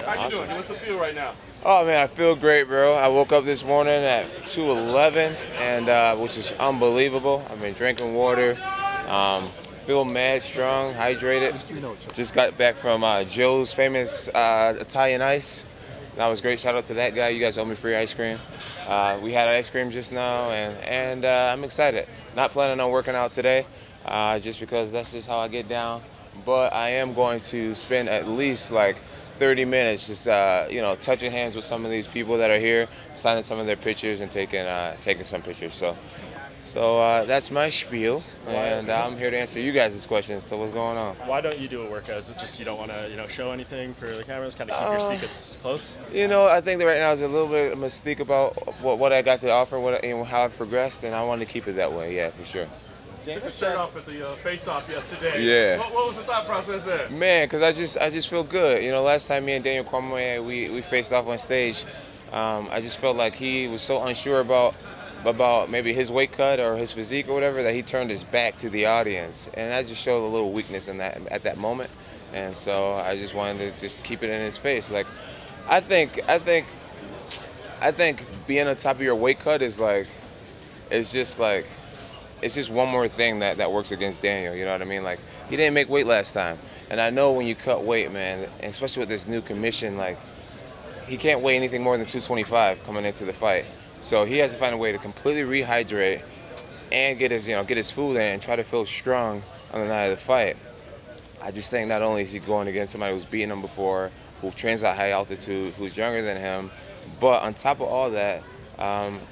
How you doing? What's the feel right now? Oh man, I feel great, bro. I woke up this morning at 2:11, and which is unbelievable. I've been drinking water, feel mad strong, hydrated. Just got back from Joe's famous Italian ice. That was great. Shout out to that guy. You guys owe me free ice cream. We had ice cream just now, and I'm excited. Not planning on working out today, just because that's just how I get down. But I am going to spend at least like 30 minutes just touching hands with some of these people that are here, signing some of their pictures and taking some pictures. So that's my spiel, and I'm here to answer you guys' questions. So what's going on? Why don't you do a workout? Is it just you don't want to show anything for the cameras, kind of keep your secrets close? I think that right now is a little bit of a mystique about what I got to offer, how I've progressed, and I want to keep it that way. Yeah, for sure. Took a shirt off at the face-off yesterday. Yeah. What was the thought process there? Man, because I just feel good. Last time me and Daniel Cormier we faced off on stage, I just felt like he was so unsure about maybe his weight cut or his physique or whatever that he turned his back to the audience, and that just showed a little weakness in that at that moment. And so I just wanted to just keep it in his face. Like, I think being on top of your weight cut is it's just one more thing that works against Daniel, you know what I mean? Like, he didn't make weight last time. And I know when you cut weight, man, and especially with this new commission, like, he can't weigh anything more than 225 coming into the fight. So he has to find a way to completely rehydrate and get his food in and try to feel strong on the night of the fight. I just think not only is he going against somebody who's beaten him before, who trains at high altitude, who's younger than him, but on top of all that,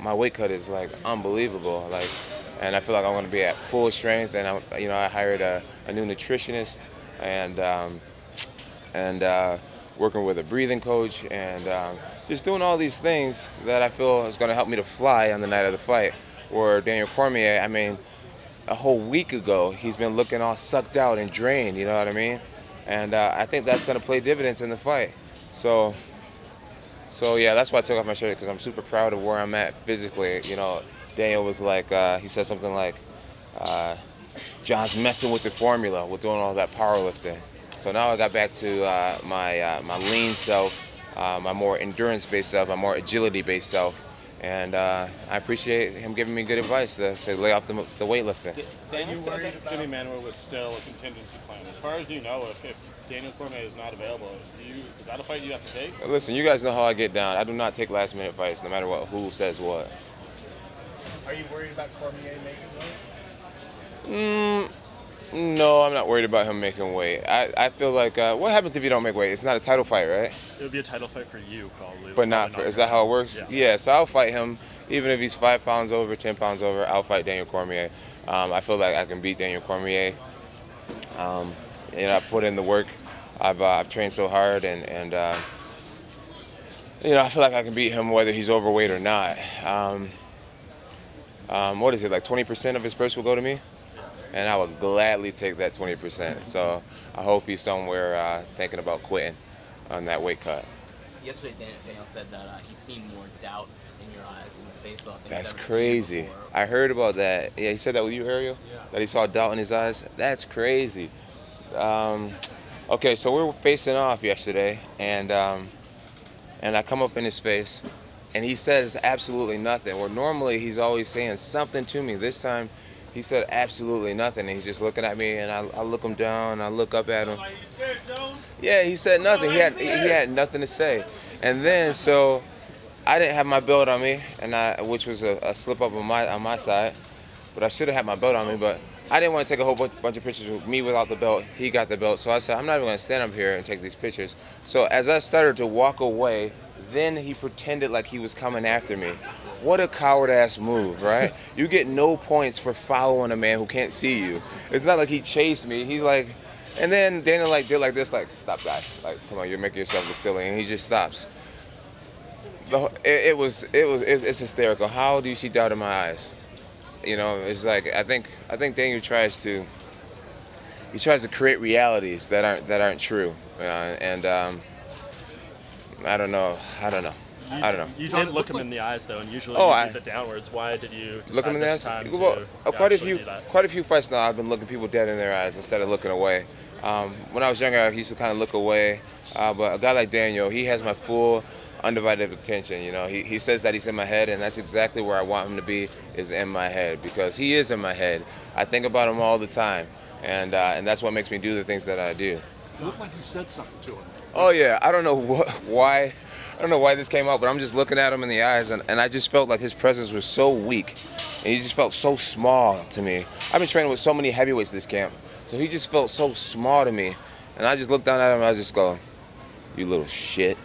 my weight cut is like unbelievable. And I feel like I'm going to be at full strength. And I hired a new nutritionist and working with a breathing coach and just doing all these things that I feel is going to help me to fly on the night of the fight. Where Daniel Cormier, I mean, a whole week ago, he's been looking all sucked out and drained. You know what I mean? And I think that's going to play dividends in the fight. So yeah, that's why I took off my shirt, because I'm super proud of where I'm at physically. Daniel was like, he said something like, Jon's messing with the formula with doing all that powerlifting. So now I got back to my lean self, my more endurance-based self, my more agility-based self. And I appreciate him giving me good advice to lay off the weightlifting. Daniel worried if Jimmy Manuel was still a contingency plan. As far as you know, if Daniel Cormier is not available, is that a fight you have to take? Listen, you guys know how I get down. I do not take last-minute fights, no matter who says what. Are you worried about Cormier making weight? No, I'm not worried about him making weight. I feel like, what happens if you don't make weight? It's not a title fight, right? It would be a title fight for you, probably. But not for, is that how it works? Yeah, so I'll fight him. Even if he's 5 pounds over, 10 pounds over, I'll fight Daniel Cormier. I feel like I can beat Daniel Cormier. I put in the work. I've trained so hard, and I feel like I can beat him whether he's overweight or not. What is it, like 20% of his purse will go to me? And I would gladly take that 20%. So I hope he's somewhere thinking about quitting on that weight cut. Yesterday, Daniel said that he's seen more doubt in your eyes in the face-off. That's crazy. I heard about that. Yeah, he said that with you, Ariel? Yeah. That he saw doubt in his eyes? That's crazy. Okay, so we were facing off yesterday, and I come up in his face, and he says absolutely nothing. Where normally he's always saying something to me. This time he said absolutely nothing. And he's just looking at me, and I look him down, and I look up at him. Are you scared, Jones? Yeah, he said nothing. He had nothing to say. And then so I didn't have my belt on me, which was a slip up on my side. But I should have had my belt on me. But I didn't want to take a whole bunch of pictures with me without the belt. He got the belt, so I said I'm not even going to stand up here and take these pictures. So as I started to walk away, then he pretended like he was coming after me. What a coward-ass move, right? You get no points for following a man who can't see you. It's not like he chased me. He's like, and then Daniel did like this, like, stop, guy. Like, come on, you're making yourself look silly, and he just stops. It's hysterical. How do you see doubt in my eyes? It's like I think Daniel tries to create realities that aren't true, and I don't know. You did look him in the eyes, though, and usually you do the downwards. Why did you look him in the eyes? Well, quite a few fights now, I've been looking people dead in their eyes instead of looking away. When I was younger, I used to kind of look away. But a guy like Daniel, he has my full, undivided attention. You know, he says that he's in my head, and that's exactly where I want him to be, is in my head, because he is in my head. I think about him all the time, and that's what makes me do the things that I do. You look like you said something to him. Oh yeah, I don't know why. I don't know why this came out, but I'm just looking at him in the eyes, and I just felt like his presence was so weak, and he just felt so small to me. I've been training with so many heavyweights this camp, so he just felt so small to me, and I just looked down at him and I just go, "You little shit,"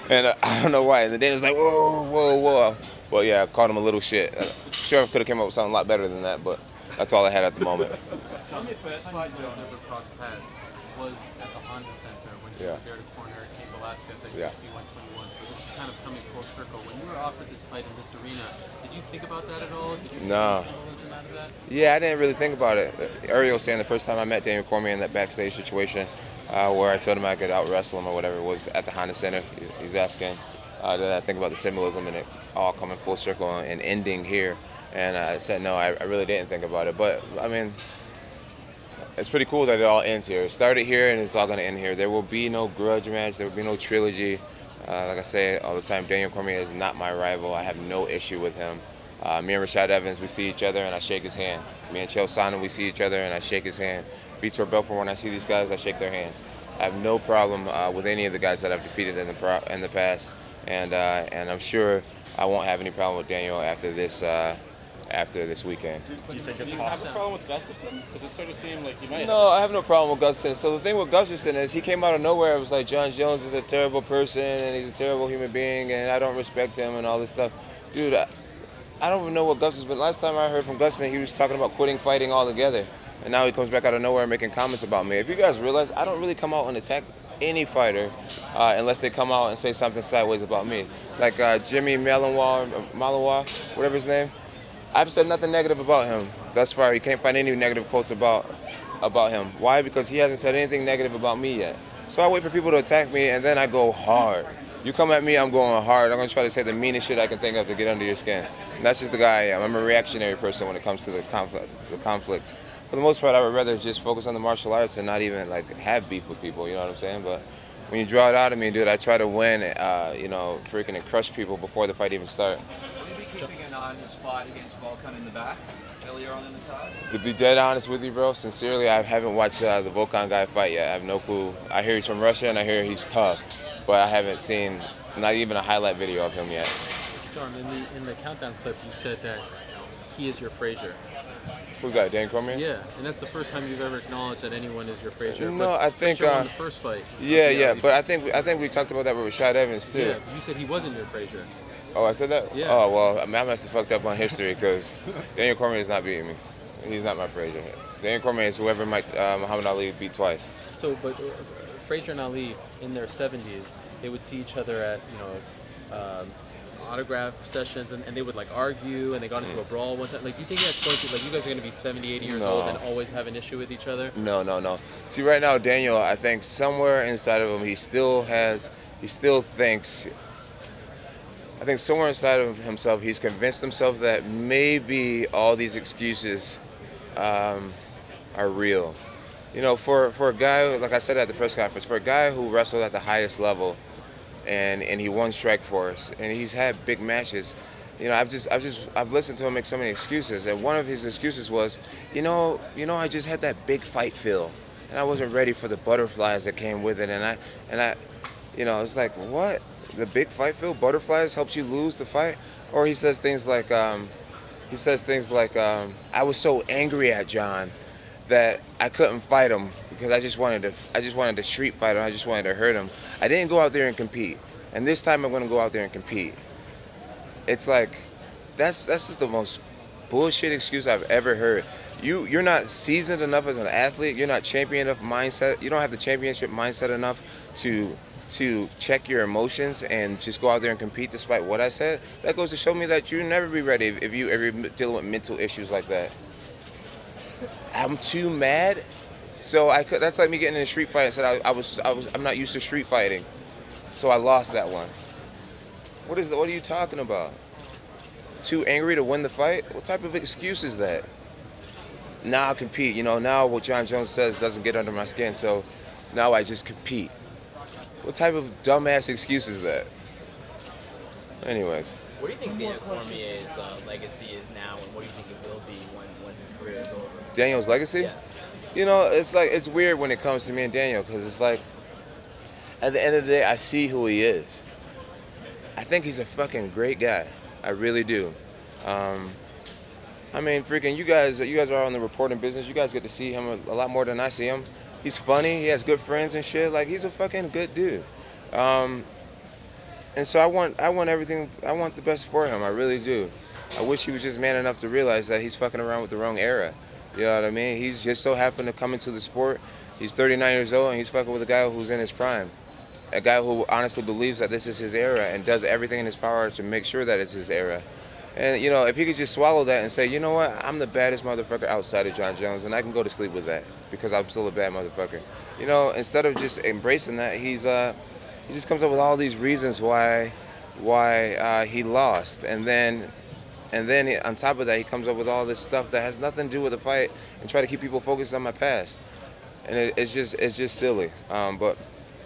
and I don't know why. And then it was like, whoa, whoa, whoa. Well, yeah, I called him a little shit. Sure, I could have came up with something a lot better than that, but that's all I had at the moment. Tell me, first fight you guys ever crossed paths was at the Honda Center when he was there to corner Cain Velasquez at UFC 121. So this is kind of coming full circle. When you were offered this fight in this arena, did you think about that at all? Did you No. symbolism out of that? Yeah, I didn't really think about it. Ariel was saying the first time I met Daniel Cormier in that backstage situation where I told him I could out-wrestle him or whatever, was at the Honda Center. He's asking did I think about the symbolism and it all coming full circle and ending here. And I said no, I really didn't think about it. But, I mean, it's pretty cool that it all ends here. It started here and it's all going to end here. There will be no grudge match. There will be no trilogy. Like I say all the time, Daniel Cormier is not my rival. I have no issue with him. Me and Rashad Evans, we see each other and I shake his hand. Me and Chael Sonnen, we see each other and I shake his hand. Vitor Belfort, when I see these guys, I shake their hands. I have no problem with any of the guys that I've defeated in the past, and I'm sure I won't have any problem with Daniel after this weekend. Do you think it's possible? Do you have a problem with Gustafsson? Because it sort of seemed like you might. No, I have no problem with Gustafsson. So the thing with Gustafsson is he came out of nowhere. It was like Jon Jones is a terrible person and he's a terrible human being and I don't respect him and all this stuff. Dude, I don't even know what Gustafsson, but last time I heard from Gustafsson, he was talking about quitting fighting altogether. And now he comes back out of nowhere making comments about me. If you guys realize, I don't really come out and attack any fighter unless they come out and say something sideways about me. Like Jimmy Malinois, whatever his name. I've said nothing negative about him thus far. You can't find any negative quotes about him. Why? Because he hasn't said anything negative about me yet. So I wait for people to attack me and then I go hard. You come at me, I'm going hard. I'm going to try to say the meanest shit I can think of to get under your skin. And that's just the guy I am. I'm a reactionary person when it comes to the conflict. For the most part, I would rather just focus on the martial arts and not even like have beef with people, you know what I'm saying? But when you draw it out of me, dude, I try to win, freaking and crush people before the fight even starts. Will you be keeping an eye on this fight against Volkan in the back earlier on in the card? To be dead honest with you, bro, sincerely, I haven't watched the Volkan guy fight yet. I have no clue. I hear he's from Russia and I hear he's tough, but I haven't seen not even a highlight video of him yet. Jon, in the countdown clip, you said that he is your Frazier. Who's that, Dan Cormier? Yeah, and that's the first time you've ever acknowledged that anyone is your Frazier. No, I think won the first fight. Yeah, but I think we talked about that with Rashad Evans too. Yeah, you said he wasn't your Frazier. Oh, I said that? Yeah. Oh, well, I must have fucked up on history because Daniel Cormier is not beating me. He's not my Frazier. Daniel Cormier is whoever Muhammad Ali beat twice. So, but Frazier and Ali in their 70s, they would see each other at autograph sessions and they would like argue and they got into a brawl one time. Like, do you think that's going to, like, you guys are going to be 70, 80 years old and always have an issue with each other? No. See, right now, Daniel, I think somewhere inside of him, I think somewhere inside of himself, he's convinced himself that maybe all these excuses are real. You know, for a guy, like I said at the press conference, for a guy who wrestled at the highest level, and he won Strikeforce, and he's had big matches. You know, I've listened to him make so many excuses, and one of his excuses was, you know, I just had that big fight feel, and I wasn't ready for the butterflies that came with it, and I, it's like, what? The big fight feel, butterflies helps you lose the fight? Or he says things like, I was so angry at Jon that I couldn't fight him because I just wanted to street fight him. I just wanted to hurt him. I didn't go out there and compete, and this time I'm going to go out there and compete. It's like that's just the most bullshit excuse I've ever heard. You're not seasoned enough as an athlete. You're not champion enough mindset. You don't have the championship mindset enough to check your emotions and just go out there and compete despite what I said. That goes to show me that you'll never be ready if you're dealing with mental issues like that. I'm too mad. So that's like me getting in a street fight and said I'm not used to street fighting. So I lost that one. What are you talking about? Too angry to win the fight? What type of excuse is that? now I compete. You know, now what Jon Jones says doesn't get under my skin, so now I just compete. What type of dumbass excuse is that? Anyways. What do you think Daniel Cormier's legacy is now, and what do you think it will be when his career is over? Daniel's legacy? Yeah. You know, it's weird when it comes to me and Daniel, because it's like, at the end of the day, I see who he is. I think he's a fucking great guy. I really do. I mean, freaking, you guys are on the reporting business. You guys get to see him a lot more than I see him. He's funny. He has good friends and shit. Like, he's a fucking good dude. And so I want everything. I want the best for him. I really do. I wish he was just man enough to realize that he's fucking around with the wrong era. You know what I mean? He's just so happened to come into the sport. He's 39 years old and he's fucking with a guy who's in his prime. A guy who honestly believes that this is his era and does everything in his power to make sure that it's his era. And, you know, if he could just swallow that and say, you know what, I'm the baddest motherfucker outside of Jon Jones, and I can go to sleep with that because I'm still a bad motherfucker. You know, instead of just embracing that, he just comes up with all these reasons why he lost. And then on top of that, he comes up with all this stuff that has nothing to do with the fight and try to keep people focused on my past. And it's just silly. But,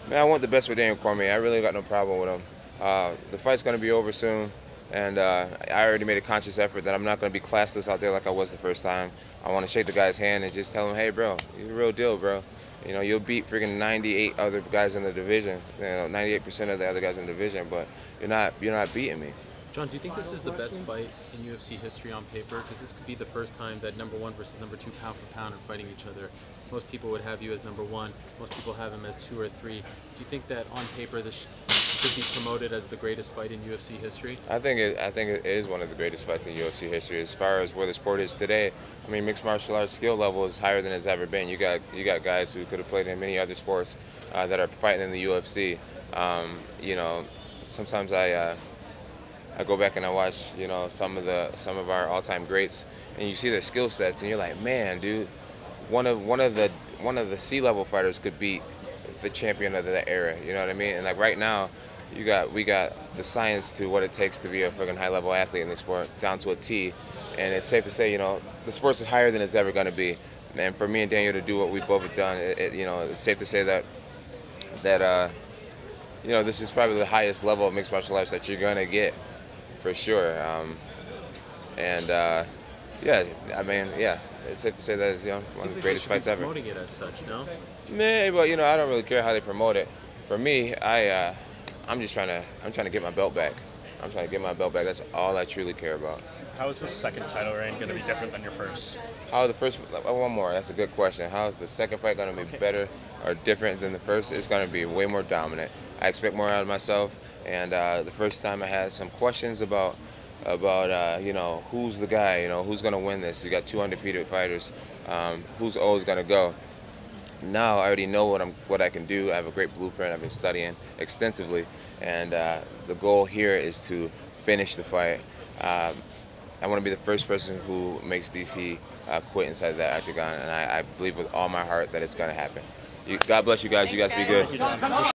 man, I want the best for Daniel Cormier. I really got no problem with him. The fight's going to be over soon. And I already made a conscious effort that I'm not going to be classless out there like I was the first time. I want to shake the guy's hand and just tell him, hey, bro, you're the real deal, bro. You know, you'll beat freaking 98 other guys in the division. You know, 98% of the other guys in the division, but you're not beating me. Jon, do you think this is the best fight in UFC history on paper? Because this could be the first time that #1 versus #2 pound for pound are fighting each other. Most people would have you as #1. Most people have him as 2 or 3. Do you think that on paper this should be promoted as the greatest fight in UFC history? I think it is one of the greatest fights in UFC history. As far as where the sport is today, I mean, mixed martial arts skill level is higher than it's ever been. You got guys who could have played in many other sports that are fighting in the UFC. You know, sometimes I go back and I watch, you know, some of our all-time greats, and you see their skill sets, and you're like, man, dude, one of the C-level fighters could beat the champion of that era. You know what I mean? And like right now, we got the science to what it takes to be a fucking high-level athlete in the sport down to a T, and it's safe to say, you know, the sports is higher than it's ever going to be. And for me and Daniel to do what we both have done, you know, it's safe to say that you know, this is probably the highest level of mixed martial arts that you're going to get. For sure, yeah, I mean, yeah, it's safe to say that it's, you know, one of the greatest fights ever. Promoting it as such, no? Man, but you know, I don't really care how they promote it. For me, I'm trying to get my belt back. I'm trying to get my belt back. That's all I truly care about. How is the second title reign going to be different than your first? How the first? One more. That's a good question. How is the second fight going to be better or different than the first? It's going to be way more dominant. I expect more out of myself. And the first time I had some questions about you know, who's the guy, you know, who's going to win this. You got 2 undefeated fighters. Who's always going to go? Now I already know what I can do. I have a great blueprint. I've been studying extensively, and the goal here is to finish the fight. I want to be the first person who makes DC quit inside that octagon, and I believe with all my heart that it's going to happen. God bless you guys. You guys be good.